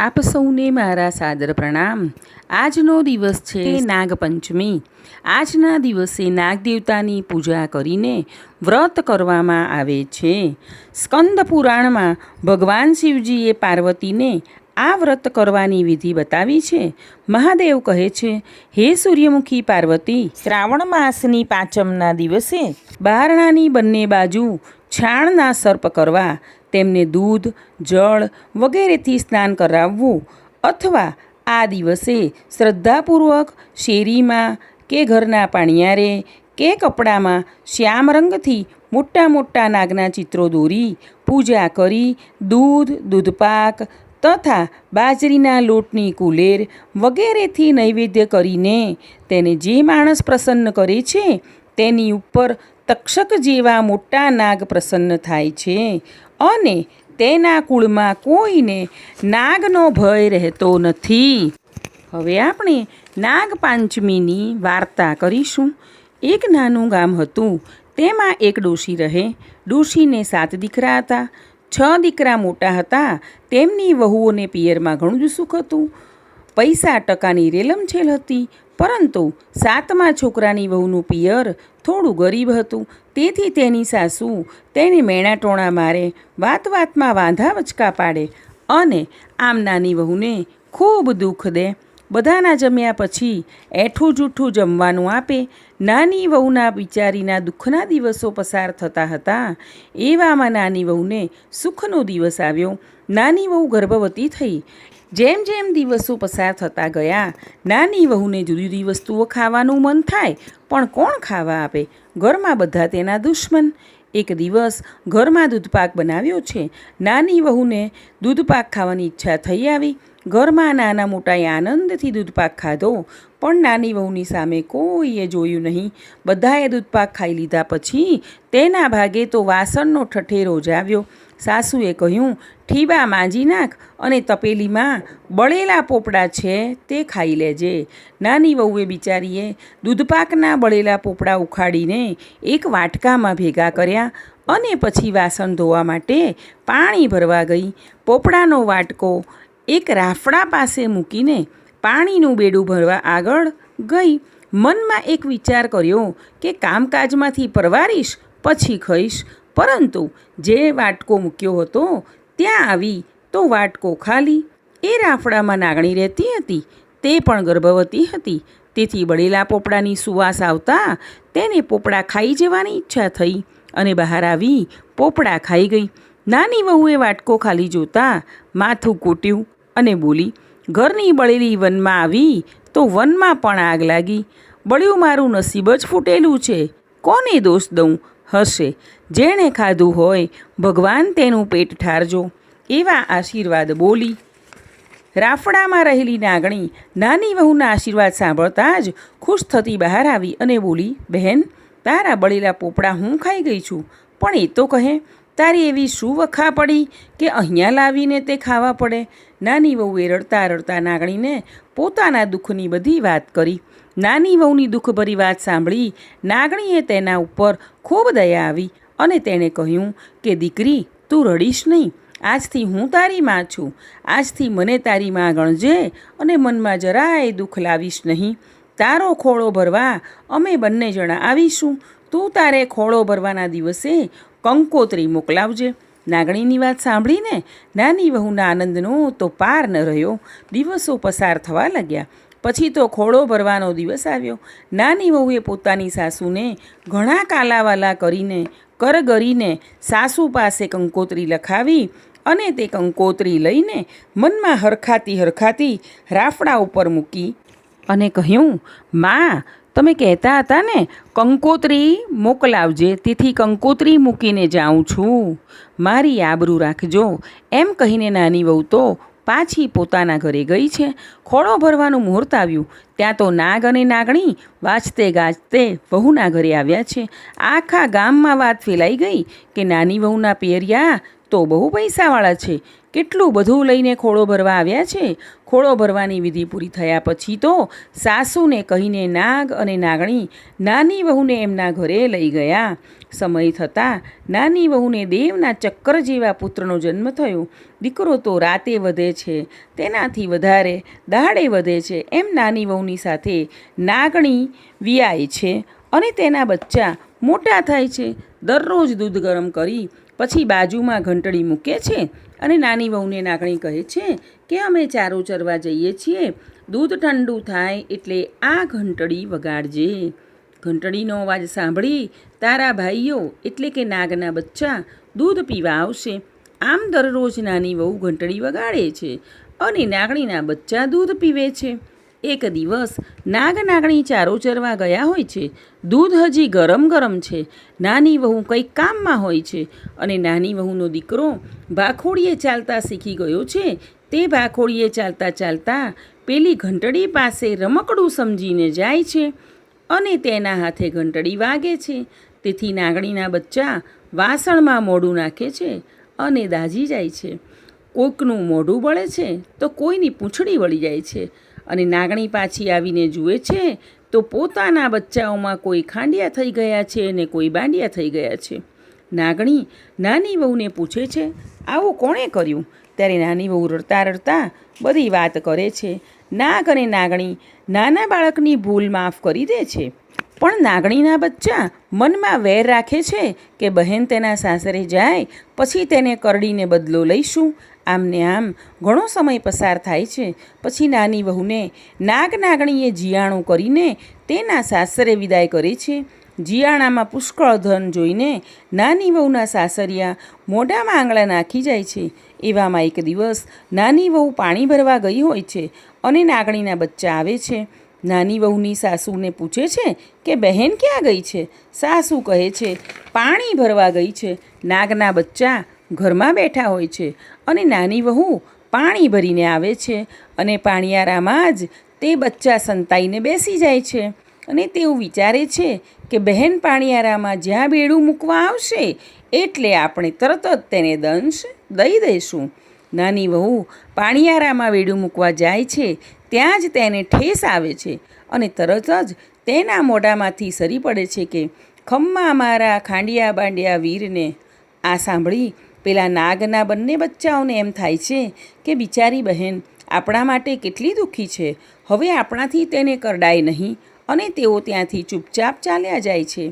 આપ સૌને મારા સાદર પ્રણામ। આજનો દિવસ છે નાગપંચમી। આજના દિવસે નાગદેવતાની પૂજા કરીને વ્રત કરવામાં આવે છે। સ્કંદ પુરાણમાં ભગવાન શિવજીએ પાર્વતીને આ વ્રત કરવાની વિધિ બતાવી છે। મહાદેવ કહે છે, હે સૂર્યમુખી પાર્વતી, શ્રાવણ માસની પાંચમના દિવસે બારણાની બંને બાજુ છાણના સર્પ કરવા, તેમને દૂધ, જળ વગેરેથી સ્નાન કરાવવું, અથવા આ દિવસે શ્રદ્ધાપૂર્વક શેરીમાં કે ઘરના પાણિયારે કે કપડામાં શ્યામ રંગથી મોટા મોટા નાગના ચિત્રો દોરી પૂજા કરી દૂધ, દૂધપાક તથા બાજરીના લોટની કુલેર વગેરેથી નૈવેદ્ય કરીને તેને જે માણસ પ્રસન્ન કરે છે તેની ઉપર તક્ષક જેવા મોટા નાગ પ્રસન્ન થાય છે અને તેના કુળમાં કોઈને નાગનો ભય રહેતો નથી। હવે આપણે નાગપાંચમીની વાર્તા કરીશું। એક નાનું ગામ હતું, તેમાં એક ડોશી રહે। ડોશીને 7 દીકરા હતા। 6 દીકરા મોટા હતા, તેમની વહુઓને પિયરમાં ઘણું જ સુખ હતું। પૈસા ટકાની રેલમછેલ હતી, પરંતુ 7મા છોકરાની વહુનું પિયર થોડું ગરીબ હતું, તેથી તેની સાસુ તેને મેણાટોણા મારે, વાત વાતમાં વાંધા વચકા પાડે અને આમ નાની વહુને ખૂબ દુઃખ દે। બધાના જમ્યા પછી એઠું જૂઠું જમવાનું આપે। નાની વહુના બિચારીના દુઃખના દિવસો પસાર થતા હતા। એવામાં નાની વહુને સુખનો દિવસ આવ્યો। નાની વહુ ગર્ભવતી થઈ। જેમ જેમ દિવસો પસાર થતા ગયા, નાની વહુને જુદી જુદી વસ્તુઓ ખાવાનું મન થાય, પણ કોણ ખાવા આપે? ઘરમાં બધા તેના દુશ્મન। એક દિવસ ઘરમાં દૂધપાક બનાવ્યો છે। નાની વહુને દૂધપાક ખાવાની ઈચ્છા થઈ આવી। ઘરમાં નાના મોટાએ આનંદથી દૂધપાક ખાધો, પણ નાની વહુની સામે કોઈએ જોયું નહીં। બધાએ દૂધપાક ખાઈ લીધા પછી તેના ભાગે તો વાસણનો ઠઠેરો જ આવ્યો। સાસુએ કહ્યું, ઠીબા માંજી નાખ અને તપેલીમાં બળેલા પોપડા છે તે ખાઈ લેજે। નાની વહુએ બિચારીએ દૂધપાકના બળેલા પોપડા ઉખાડીને એક વાટકામાં ભેગા કર્યા અને પછી વાસણ ધોવા માટે પાણી ભરવા ગઈ। પોપડાનો વાટકો એક રાફડા પાસે મૂકીને પાણીનું બેડું ભરવા આગળ ગઈ। મનમાં એક વિચાર કર્યો કે કામકાજમાંથી પરવારીશ પછી ખાઈશ, પરંતુ જે વાટકો મૂક્યો હતો ત્યાં આવી તો વાટકો ખાલી। એ રાફડામાં નાગણી રહેતી હતી, તે પણ ગર્ભવતી હતી, તેથી બળેલા પોપડાની સુવાસ આવતા તેને પોપડા ખાઈ જવાની ઈચ્છા થઈ અને બહાર આવી પોપડા ખાઈ ગઈ। નાની વહુએ વાટકો ખાલી જોતા માથું કૂટ્યું અને બોલી, ઘરની બળેલી વનમાં આવી તો વનમાં પણ આગ લાગી। બળ્યું મારું નસીબ જ ફૂટેલું છે, કોને દોષ દઉં? હશે જેણે ખાધું હોય, ભગવાન તેનું પેટ ઠારજો, એવા આશીર્વાદ બોલી। રાફડામાં રહેલી નાગણી નાની વહુના આશીર્વાદ સાંભળતા જ ખુશ થતી બહાર આવી અને બોલી, બહેન, તારા બળેલા પોપડા હું ખાઈ ગઈ છું, પણ એ તો કહે, તારી એવી શું વખા પડી કે અહીંયા લાવીને તે ખાવા પડે? નાની વહુએ રડતા રડતા નાગણીને પોતાના દુઃખની બધી વાત કરી। નાની વહુની દુઃખભરી વાત સાંભળી નાગણીએ તેના ઉપર ખૂબ દયા આવી અને તેણે કહ્યું કે દીકરી, તું રડીશ નહીં, આજથી હું તારી માં છું। આજથી મને તારી માં ગણજે અને મનમાં જરાય દુઃખ લાવીશ નહીં। તારો ખોળો ભરવા અમે બંને જણા આવીશું। તું તારે ખોળો ભરવાના દિવસે કંકોત્રી મોકલાવજે। નાગણીની વાત સાંભળીને નાની વહુના આનંદનો તો પાર ન રહ્યો। દિવસો પસાર થવા લાગ્યા। પછી તો ખોળો ભરવાનો દિવસ આવ્યો। નાની વહુએ પોતાની સાસુને ઘણા કાલાવાલા કરીને કરગરીને સાસુ પાસે કંકોત્રી લખાવી અને તે કંકોત્રી લઈને મનમાં હરખાતી રાફડા ઉપર મૂકી અને કહ્યું, માં, તમે કહેતા હતા ને કંકોત્રી મોકલાવજે, તેથી કંકોત્રી મૂકીને જાઉં છું, મારી આબરૂ રાખજો। એમ કહીને નાની વહુ તો પાછી પોતાના ઘરે ગઈ છે। ખોળો ભરવાનું મુહૂર્ત આવ્યું ત્યાં તો નાગ અને નાગણી વાજતે ગાજતે વહુના ઘરે આવ્યા છે। આખા ગામમાં વાત ફેલાઈ ગઈ કે નાની વહુના પિયરિયા તો બહુ પૈસાવાળા છે, કેટલું બધું લઈને ખોળો ભરવા આવ્યા છે. ખોળો ભરવાની વિધિ પૂરી થયા પછી તો સાસુને કહીને નાગ અને નાગણી નાની વહુને એમના ઘરે લઈ ગયા. સમય થતાં નાની વહુને દેવના ચક્કર જેવા પુત્રનો જન્મ થયો. દીકરો તો રાતે વધે છે, તેનાથી વધારે દાડે વધે છે. એમ નાની વહુની સાથે નાગણી વિયાય છે અને તેના બચ્ચા મોટા થાય છે. દરરોજ દૂધ ગરમ કરી પછી બાજુમાં ઘંટડી મૂકે છે અને નાની વહુને નાગણી કહે છે કે અમે ચારો ચરવા જઈએ છીએ. દૂધ ઠંડુ થાય એટલે આ ઘંટડી વગાડજે. ઘંટડીનો અવાજ સાંભળી તારા ભાઈઓ એટલે કે નાગના બચ્ચા દૂધ પીવા આવશે. આમ દરરોજ નાની વહુ ઘંટડી વગાડે છે અને નાગણીના બચ્ચા દૂધ પીવે છે. એક દિવસ નાગ નાગણી ચારો ચરવા ગયા હોય છે. દૂધ હજી ગરમ ગરમ છે. નાની વહુ કંઈક કામમાં હોય છે અને નાની વહુનો દીકરો ભાખોડીએ ચાલતા શીખી ગયો છે. તે ભાખોડીએ ચાલતા ચાલતા પેલી ઘંટડી પાસે રમકડું સમજીને જાય છે અને તેના હાથે ઘંટડી વાગે છે. તેથી નાગણીના બચ્ચા વાસણમાં મોઢું નાખે છે અને દાઝી જાય છે. કોઈકનું મોઢું બળે છે તો કોઈની પૂંછડી વળી જાય છે અને નાગણી પાછી આવીને જુએ છે તો પોતાના બચ્ચાઓમાં કોઈ ખાંડિયા થઈ ગયા છે અને કોઈ બાંડિયા થઈ ગયા છે. નાગણી નાની વહુને પૂછે છે આવું કોણે કર્યું? ત્યારે નાની વહુ રડતા રડતા બધી વાત કરે છે. નાગ અને નાગણી નાના બાળકની ભૂલ માફ કરી દે છે, પણ નાગણીના બચ્ચા મનમાં વેર રાખે છે કે બહેન તેના સાસરે જાય પછી તેને કરડીને બદલો લઈશું. આમને આમ ઘણો સમય પસાર થાય છે. પછી નાની વહુને નાગ નાગણીએ જીયાણું કરીને તેના સાસરે વિદાય કરે છે. જીયાણામાં પુષ્કળ ધન જોઈને નાની વહુના સાસરિયા મોઢામાં આંગળા નાખી જાય છે. એવામાં એક દિવસ નાની વહુ પાણી ભરવા ગઈ હોય છે અને નાગણીના બચ્ચા આવે છે. નાની વહુની સાસુને પૂછે છે કે બહેન ક્યાં ગઈ છે? સાસુ કહે છે પાણી ભરવા ગઈ છે. નાગના બચ્ચા ઘરમાં બેઠા હોય છે અને નાની વહુ પાણી ભરીને આવે છે અને પાણીયારામાં જ તે બચ્ચા સંતાઈને બેસી જાય છે અને તેવું વિચારે છે કે બહેન પાણીયારામાં જ્યાં બેડું મૂકવા આવશે એટલે આપણે તરત જ તેને દંશ દઈ દઈશું. નાની વહુ પાણીયારામાં બેડું મૂકવા જાય છે ત્યાં જ તેને ઠેસ આવે છે અને તરત જ તેના મોઢામાંથી સરી પડે છે કે ખમ્મા મારા ખાંડિયા બાંડિયા વીરને. આ સાંભળી પેલા નાગના બંને બચ્ચાઓને એમ થાય છે કે બિચારી બહેન આપણા માટે કેટલી દુઃખી છે. હવે આપણાથી તેને કરડાય નહીં અને તેઓ ત્યાંથી ચૂપચાપ ચાલ્યા જાય છે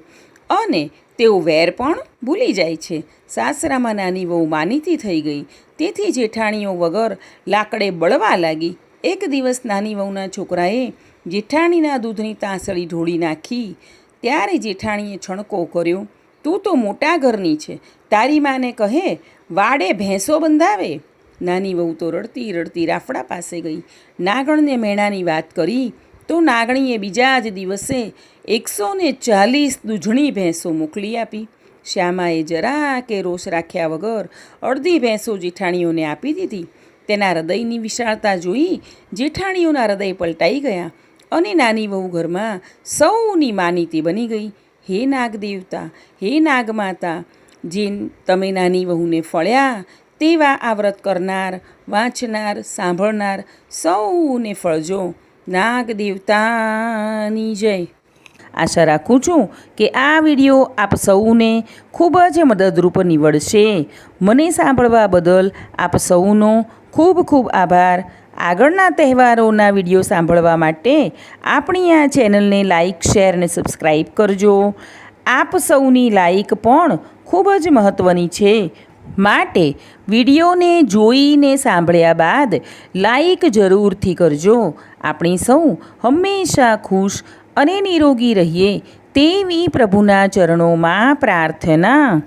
અને તેઓ વેર પણ ભૂલી જાય છે. સાસરામાં નાની વહુ માનીતી થઈ ગઈ, તેથી જેઠાણીઓ વગર લાકડે બળવા લાગી. એક દિવસ નાની વહુના છોકરાએ જેઠાણીના દૂધની તાંસળી ઢોળી નાખી. ત્યારે જેઠાણીએ છણકો કર્યો, તું તો મોટા ઘરની છે, તારી માને કહે વાડે ભેંસો બંધાવે. નાની વહુ તો રડતી રડતી રાફડા પાસે ગઈ. નાગણને મેણાની વાત કરી તો નાગણીએ બીજા જ દિવસે 140 દૂધણી ભેંસો મોકલી આપી. શ્યામાએ જરા કે રોષ રાખ્યા વગર અડધી ભેંસો જેઠાણીઓને આપી દીધી. તેના હૃદયની વિશાળતા જોઈ જેઠાણીઓના હૃદય પલટાઈ ગયા અને નાની વહુ ઘરમાં સૌની માનીતી બની ગઈ. હે નાગદેવતા, હે નાગમાતા, જે તમે નાની વહુને ફળ્યા તેવા આ વ્રત કરનાર, વાંચનાર, સાંભળનાર સૌને ફળજો. નાગદેવતાની જય. આશા રાખું છું કે આ વિડીયો આપ સૌને ખૂબ જ મદદરૂપ નીવડશે. મને સાંભળવા બદલ આપ સૌનો ખૂબ ખૂબ આભાર. આગળના તહેવારોના વિડીયો સાંભળવા માટે આપણી આ ચેનલને લાઇક, શેર અને સબસ્ક્રાઈબ કરજો. આપ સૌની લાઇક પણ ખૂબ જ મહત્ત્વની છે, માટે વિડીયોને જોઈને સાંભળ્યા બાદ લાઇક જરૂરથી કરજો. આપણે સૌ હંમેશા ખુશ અને નિરોગી રહીએ તેવી પ્રભુના ચરણોમાં પ્રાર્થના.